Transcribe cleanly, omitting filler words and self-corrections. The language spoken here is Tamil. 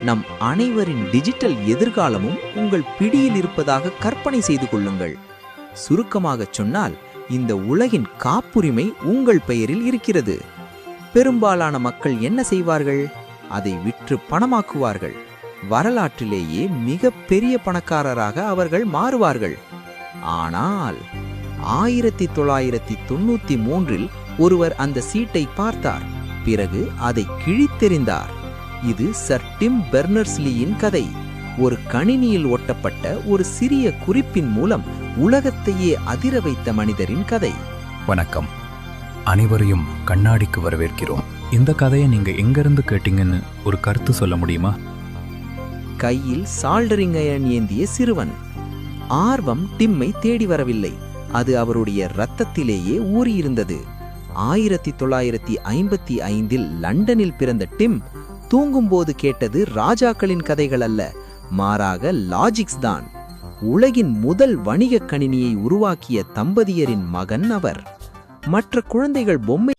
நம் அனைவரின் டிஜிட்டல் எதிர்காலமும் உங்கள் பிடியில் இருப்பதாக கற்பனை செய்து கொள்ளுங்கள். சுருக்கமாகச் சொன்னால், இந்த உலகின் காப்புரிமை உங்கள் பெயரில் இருக்கிறது. பெரும்பாலான மக்கள் என்ன செய்வார்கள்? அதை விற்று பணமாக்குவார்கள். வரலாற்றிலேயே மிக பெரிய பணக்காரராக அவர்கள் மாறுவார்கள். ஆனால் 1993இல் ஒருவர் அந்த சீட்டை பார்த்தார். பிறகு அதை கிழித்தெறிந்தார். இது சர் டிம் பெர்னர்ஸ்-லீயின் கதை. ஒரு கணினியில் ஒட்டப்பட்ட ஒரு சிறிய குறிப்பின் மூலம் உலகத்தையே அதிர வைத்த மனிதரின் கதை. வணக்கம், அனைவரையும் கண்ணாடிக்கு வரவேற்கிறோம். இந்த கதையை நீங்க எங்கிருந்து கேட்டீங்கன்னு ஒரு கருத்து சொல்ல முடியுமா? கையில் சால்டரிங் அயர்ன் ஏந்திய சிறுவன். ஆர்வம் டிம்மை தேடி வரவில்லை, அது அவருடைய இரத்தத்திலேயே ஊறியிருந்தது. 1955இல் லண்டனில் பிறந்த டிம் தூங்கும்போது கேட்டது ராஜாக்களின் கதைகள் அல்ல, மாறாக லாஜிக்ஸ் தான். உலகின் முதல் வணிக கணினியை உருவாக்கிய தம்பதியரின் மகன் அவர். மற்ற குழந்தைகள் பொம்மை